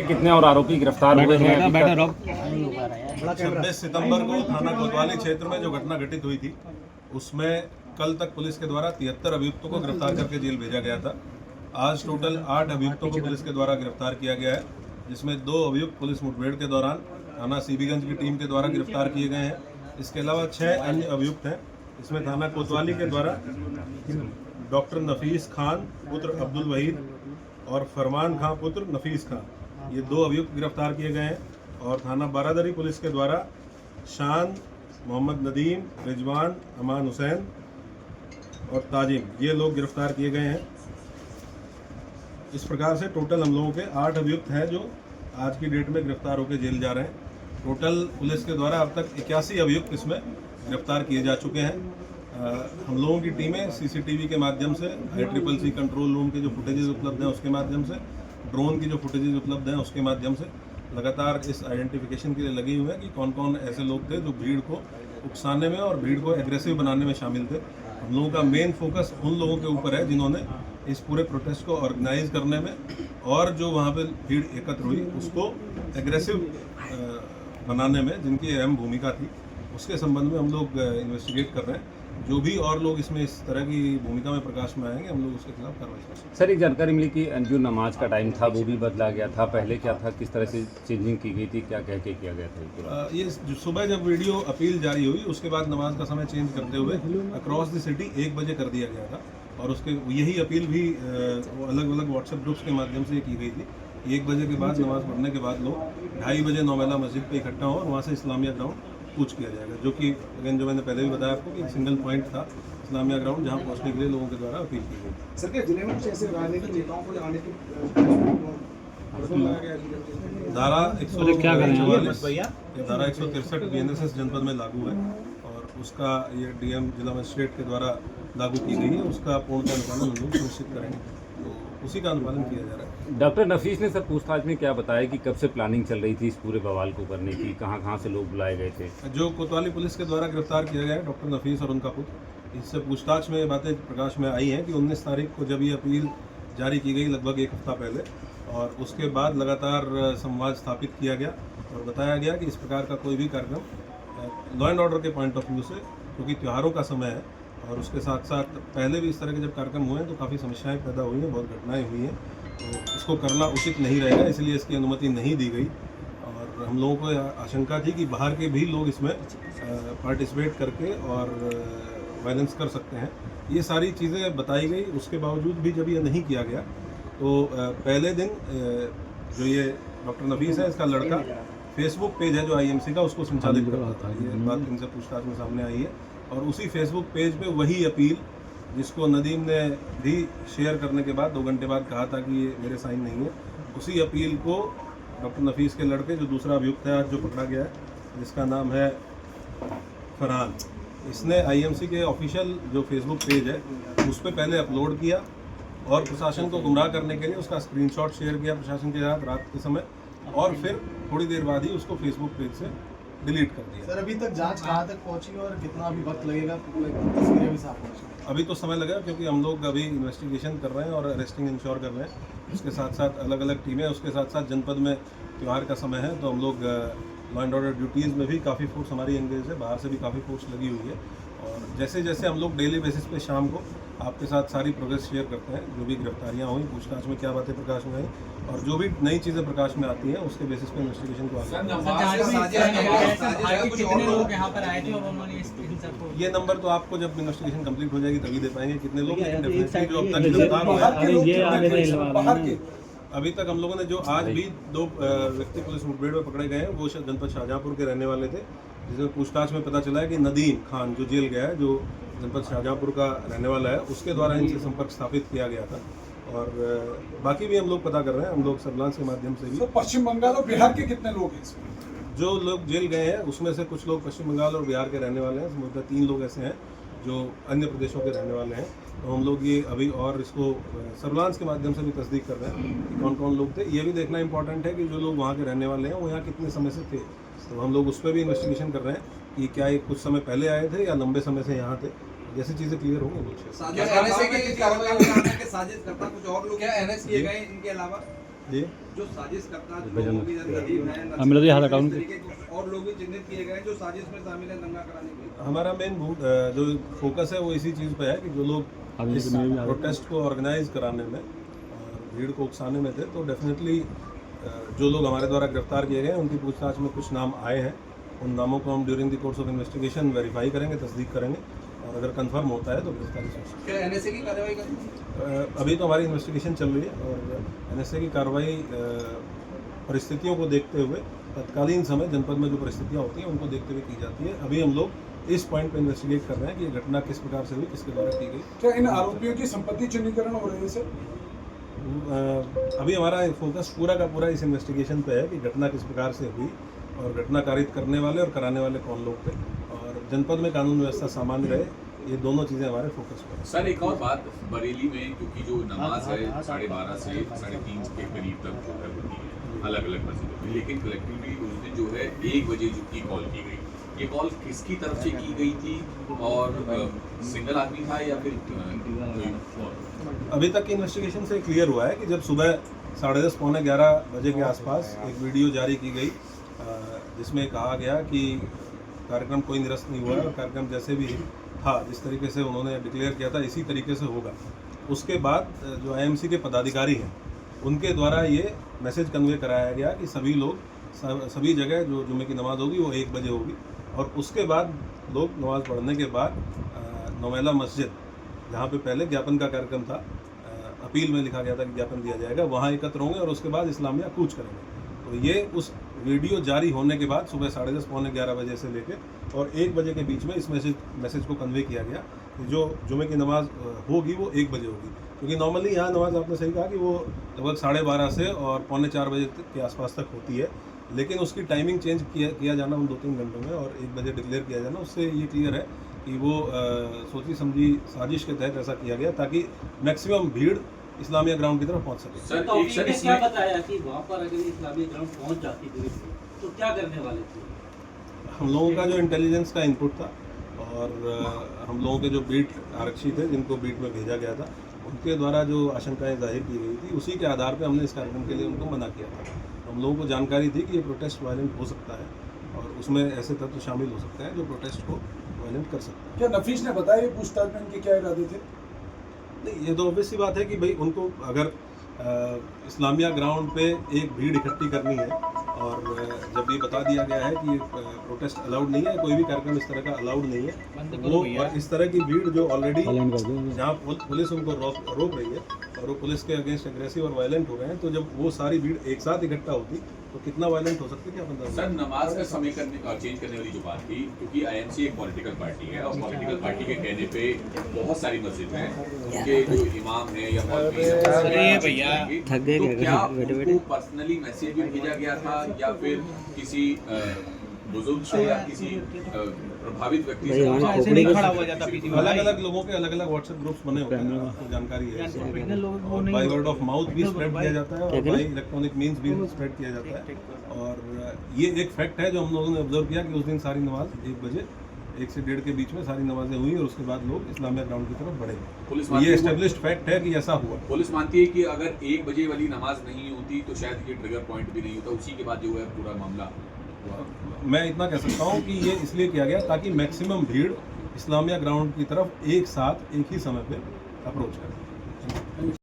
कितने और आरोपी गिरफ्तार हुए हैं? 26 सितंबर को थाना कोतवाली क्षेत्र में जो घटना घटित हुई थी उसमें कल तक पुलिस के द्वारा 73 अभियुक्तों को गिरफ्तार करके जेल भेजा गया था। आज टोटल 8 अभियुक्तों को पुलिस के द्वारा गिरफ्तार किया गया है, जिसमें 2 अभियुक्त पुलिस मुठभेड़ के दौरान थाना सीबीगंज की टीम के द्वारा गिरफ्तार किए गए हैं। इसके अलावा 6 अन्य अभियुक्त हैं। इसमें थाना कोतवाली के द्वारा डॉक्टर नफीस खान पुत्र अब्दुल वहीद और फरमान खां पुत्र नफीस खान, ये 2 अभियुक्त गिरफ्तार किए गए हैं। और थाना बारादरी पुलिस के द्वारा शान, मोहम्मद नदीम, रिजवान, अमान हुसैन और ताजिम, ये लोग गिरफ्तार किए गए हैं। इस प्रकार से टोटल हम लोगों के 8 अभियुक्त हैं जो आज की डेट में गिरफ्तार होकर जेल जा रहे हैं। टोटल पुलिस के द्वारा अब तक 81 अभियुक्त इसमें गिरफ्तार किए जा चुके हैं। हम लोगों की टीमें सीसीटीवी के माध्यम से, ICCC कंट्रोल रूम के जो फुटेजेस उपलब्ध हैं उसके माध्यम से, ड्रोन की जो फुटेजेस उपलब्ध हैं उसके माध्यम से लगातार इस आइडेंटिफिकेशन के लिए लगे हुए हैं कि कौन कौन ऐसे लोग थे जो भीड़ को उकसाने में और भीड़ को एग्रेसिव बनाने में शामिल थे। हम लोगों का मेन फोकस उन लोगों के ऊपर है जिन्होंने इस पूरे प्रोटेस्ट को ऑर्गेनाइज करने में और जो वहाँ पे भीड़ एकत्र हुई उसको एग्रेसिव बनाने में जिनकी अहम भूमिका थी, उसके संबंध में हम लोग इन्वेस्टिगेट कर रहे हैं। जो भी और लोग इसमें इस तरह की भूमिका में प्रकाश में आएंगे हम लोग उसके खिलाफ कार्रवाई करेंगे। सर, एक जानकारी मिली कि जो नमाज का टाइम था वो भी बदला गया था, पहले क्या था, किस तरह से चेंजिंग की गई थी, क्या कह के किया गया था? ये सुबह जब वीडियो अपील जारी हुई उसके बाद नमाज का समय चेंज करते हुए अक्रॉस द सिटी 1 बजे कर दिया गया था और उसके यही अपील भी अलग अलग व्हाट्सएप ग्रुप्स के माध्यम से की गई थी। 1 बजे के बाद नमाज पढ़ने के बाद लोग 2:30 बजे नौमेला मस्जिद पे इकट्ठा हो और वहाँ से इस्लामिया ग्राउंड कूच किया जाएगा, जो कि अगेन जो मैंने पहले भी बताया आपको कि एक सिंगल पॉइंट था इस्लामिया ग्राउंड जहाँ पहुँचने के लिए लोगों के द्वारा अपील की गई। सर, क्या जिले में कुछ ऐसे राजनीतिक नेताओं को लगाने की धारा 163 BNSS जनपद में लागू है और उसका ये DM जिला मजिस्ट्रेट के द्वारा लागू की गई है, उसका पूर्णतः अनुपालन हम लोग सुनिश्चित करेंगे, तो उसी का अनुपालन किया जा रहा है। डॉक्टर नफीस ने सर पूछताछ में क्या बताया कि कब से प्लानिंग चल रही थी इस पूरे बवाल को करने की, कहाँ से लोग बुलाए गए थे? जो कोतवाली पुलिस के द्वारा गिरफ्तार किया गया है डॉक्टर नफीस और उनका पुत्र, इससे पूछताछ में बातें प्रकाश में आई हैं कि 19 तारीख को जब ये अपील जारी की गई लगभग 1 हफ्ता पहले, और उसके बाद लगातार संवाद स्थापित किया गया और बताया गया कि इस प्रकार का कोई भी कार्यक्रम लॉ एंड ऑर्डर के पॉइंट ऑफ व्यू से, क्योंकि त्योहारों का समय है और उसके साथ साथ पहले भी इस तरह के जब कार्यक्रम हुए हैं तो काफ़ी समस्याएं पैदा हुई हैं, बहुत घटनाएं हुई हैं, तो इसको करना उचित नहीं रहेगा, इसलिए इसकी अनुमति नहीं दी गई। और हम लोगों को आशंका थी कि बाहर के भी लोग इसमें पार्टिसिपेट करके और वायलेंस कर सकते हैं, ये सारी चीज़ें बताई गई। उसके बावजूद भी जब ये नहीं किया गया तो पहले दिन जो ये डॉक्टर नफीस है, इसका लड़का फेसबुक पेज है जो IMC का, उसको संचालित कर रहा था। ये बात इनसे पूछताछ में सामने आई है और उसी फेसबुक पेज पे वही अपील जिसको नदीम ने भी शेयर करने के बाद 2 घंटे बाद कहा था कि ये मेरे साइन नहीं है, उसी अपील को डॉक्टर नफीस के लड़के जो दूसरा अभियुक्त है आज जो पकड़ा गया है, जिसका नाम है फरहान, इसने IMC के ऑफिशियल जो फेसबुक पेज है उस पर पहले अपलोड किया और प्रशासन को गुमराह करने के लिए उसका स्क्रीनशॉट शेयर किया प्रशासन के साथ रात के समय, और फिर थोड़ी देर बाद ही उसको फेसबुक पेज से डिलीट कर दिया। सर, अभी तक जांच कहाँ तक पहुंची और कितना अभी वक्त लगेगा तस्वीरें भी साफ होने? अभी तो समय लगा क्योंकि हम लोग अभी इन्वेस्टिगेशन कर रहे हैं और अरेस्टिंग इंश्योर कर रहे हैं। उसके साथ साथ अलग अलग टीमें, उसके साथ साथ जनपद में त्यौहार का समय है तो हम लोग लॉ एंड ऑर्डर ड्यूटीज़ में भी काफ़ी फोर्स हमारी एंगेज है, बाहर से भी काफ़ी फोर्स लगी हुई है। और जैसे जैसे हम लोग डेली बेसिस पे शाम को आपके साथ सारी प्रोग्रेस शेयर करते हैं, जो भी गिरफ्तारियां हुई, पूछताछ में क्या बातें प्रकाश में आई और जो भी नई चीज़ें प्रकाश में आती हैं उसके बेसिस पे इन्वेस्टिगेशन को आगे। ये नंबर तो आपको जब इन्वेस्टिगेशन कंप्लीट हो जाएगी तभी दे पाएंगे कितने लोग, लेकिन डेफिनेटली जो अब तक गिरफ्तार हुए अभी तक हम लोगों ने जो आज भी 2 व्यक्ति पुलिस मुठभेड़ में पकड़े गए हैं वो जनपद शाहजहाँपुर के रहने वाले थे, जिसमें पूछताछ में पता चला है कि नदीम खान जो जेल गया है, जो जनपद शाहजहाँपुर का रहने वाला है, उसके द्वारा इनसे संपर्क स्थापित किया गया था। और बाकी भी हम लोग पता कर रहे हैं, हम लोग सर्विलांस के माध्यम से भी। तो पश्चिम बंगाल और बिहार के कितने लोग हैं इसमें? जो लोग जेल गए हैं उसमें से कुछ लोग पश्चिम बंगाल और बिहार के रहने वाले हैं, समझकर 3 लोग ऐसे हैं जो अन्य प्रदेशों के रहने वाले हैं। तो हम लोग ये अभी और इसको सर्विलांस के माध्यम से भी तस्दीक कर रहे हैं कि कौन कौन लोग थे। ये भी देखना इंपॉर्टेंट है कि जो लोग वहाँ के रहने वाले हैं वो यहाँ कितने समय से थे, तो हम लोग उस पर भी इन्वेस्टिगेशन कर रहे हैं कि क्या ये कुछ समय पहले आए थे या लंबे समय से यहाँ थे। जैसी चीजें क्लियर होंगी कुछ साजिश करता कुछ और लोग क्या NS किए गए इनके अलावा? जी जो साजिश करता है भजन- मिला दिया अकाउंट और लोग भी चिन्हित किए गए हैं जो साजिश में शामिल है दंगा कराने के। हमारा मेन जो फोकस है वो इसी चीज़ पे है कि जो लोग इस प्रोटेस्ट को ऑर्गेनाइज कराने में और भीड़ को उकसाने में थे, तो डेफिनेटली जो लोग हमारे द्वारा गिरफ्तार किए गए हैं उनकी पूछताछ में कुछ नाम आए हैं। उन नामों को हम during the course of investigation verify करेंगे, तस्दीक करेंगे और अगर कंफर्म होता है तो गिरफ्तारी से क्या एनएसए की कार्रवाई करेंगे? अभी तो हमारी इन्वेस्टिगेशन चल रही है और एनएसए की कार्रवाई परिस्थितियों को देखते हुए तत्कालीन समय जनपद में जो परिस्थितियाँ होती हैं उनको देखते हुए की जाती है। अभी हम लोग इस पॉइंट पे इन्वेस्टिगेट कर रहे हैं कि ये घटना किस प्रकार से हुई, किसके द्वारा की गई। क्या इन आरोपियों की संपत्ति चिन्हीकरण हो रही है सर? अभी हमारा फोकस पूरा का पूरा इस इन्वेस्टिगेशन पे है कि घटना किस प्रकार से हुई और घटना कारित करने वाले और कराने वाले कौन लोग थे और जनपद में कानून व्यवस्था सामान्य रहे, ये दोनों चीज़ें हमारे फोकस पर हैं। सर एक और बात, बरेली में क्योंकि जो नमाज है 12:30 से 3:30 के करीब तक जो है होती है अलग अलग मस्जिदों में, लेकिन कलेक्टिवली उस दिन जो है 1 बजे जो की कॉल की गई, ये कॉल किसकी तरफ से की गई थी और सिंगल आदमी था या फिर कोई और? अभी तक की इन्वेस्टिगेशन से क्लियर हुआ है कि जब सुबह 10:30 पौने 11 बजे के आसपास एक वीडियो जारी की गई जिसमें कहा गया कि कार्यक्रम कोई निरस्त नहीं हुआ है और कार्यक्रम जैसे भी था जिस तरीके से उन्होंने डिक्लेयर किया था इसी तरीके से होगा। उसके बाद जो आईएमसी के पदाधिकारी हैं उनके द्वारा ये मैसेज कन्वे कराया गया कि सभी लोग सभी जगह जो जुम्मे की नमाज़ होगी वो 1 बजे होगी और उसके बाद लोग नमाज़ पढ़ने के बाद नौमेला मस्जिद जहाँ पे पहले ज्ञापन का कार्यक्रम था, अपील में लिखा गया था कि ज्ञापन दिया जाएगा, वहाँ एकत्र होंगे और उसके बाद इस्लामिया कूच करेंगे। तो ये उस वीडियो जारी होने के बाद सुबह 10:30 पौने 11 बजे से लेके और 1 बजे के बीच में इस मैसेज को कन्वे किया गया कि जो जुमे की नमाज़ होगी वो 1 बजे होगी, क्योंकि नॉर्मली यहाँ नमाज़ आपने सही कहा कि वो लगभग 12:30 से और पौने 4 बजे के आसपास तक होती है, लेकिन उसकी टाइमिंग चेंज किया जाना उन 2-3 घंटों में और 1 बजे डिक्लेयर किया जाना, उससे ये क्लियर है कि वो सोची समझी साजिश के तहत ऐसा किया गया ताकि मैक्सिमम भीड़ इस्लामिया ग्राउंड की तरफ पहुंच सके। सर तो एक सर आपने क्या इसमें बताया कि वहाँ पर अगर इस्लामी ग्राउंड पहुँच जाती पुलिस तो क्या करने वाले थे? हम लोगों का जो इंटेलिजेंस का इनपुट था और हम लोगों के जो बीट आरक्षी थे जिनको बीट में भेजा गया था उनके द्वारा जो आशंकाएं जाहिर की गई थी उसी के आधार पे हमने इस कार्यक्रम के लिए उनको मना किया था। हम लोगों को जानकारी थी कि ये प्रोटेस्ट वायलेंट हो सकता है और उसमें ऐसे तत्व शामिल हो सकते हैं जो प्रोटेस्ट को वायलेंट कर सकते हैं। क्या नफीस ने बताया ये पूछताछ में इनके क्या इरादे थे? नहीं, ये तो ऑब्वियस सी बात है कि भाई उनको अगर इस्लामिया ग्राउंड पे एक भीड़ इकट्ठी करनी है और जब ये बता दिया गया है कि प्रोटेस्ट अलाउड नहीं है, कोई भी कार्यक्रम इस तरह का अलाउड नहीं है, वो और इस तरह की भीड़ जो ऑलरेडी जहाँ पुलिस उनको रोक रही है और वो पुलिस के अगेंस्ट एग्रेसिव और वायलेंट हो रहे हैं, तो जब वो सारी भीड़ एक साथ इकट्ठा होती तो कितना वायलेंट हो सकती है क्या पता। सर नमाज का समय चेंज करने वाली जो बात थी, क्योंकि आईएमसी एक पॉलिटिकल पार्टी है और पॉलिटिकल पार्टी के कहने पे बहुत सारी मस्जिद हैं, उनके जो इमाम हैं या मौलवी हैं, तो क्या उनको पर्सनली मैसेज भी भेजा गया था या फिर किसी बुजुर्ग से या किसी प्रभावित व्यक्ति से? अलग अलग लोगों के अलग अलग व्हाट्सएप ग्रुप्स बने होते हैं, आपको जानकारी है, और बाय वर्ड ऑफ माउथ भी स्प्रेड किया जाता है और बाय इलेक्ट्रॉनिक मीन्स भी स्प्रेड किया जाता है। और ये एक फैक्ट है जो हम लोगों ने ऑब्जर्व किया कि उस दिन सारी नमाज 1 बजे 1 से 1:30 के बीच में सारी नमाजें हुई और उसके बाद लोग इस्लामिया ग्राउंड की तरफ बढ़े। पुलिस ये एस्टेब्लिश्ड फैक्ट है कि ऐसा हुआ। पुलिस मानती है कि अगर 1 बजे वाली नमाज नहीं होती तो शायद ये ट्रिगर पॉइंट भी नहीं होता, उसी के बाद जो है पूरा मामला हुआ। मैं इतना कह सकता हूँ कि ये इसलिए किया गया ताकि मैक्सिमम भीड़ इस्लामिया ग्राउंड की तरफ एक साथ एक ही समय पे अप्रोच करे।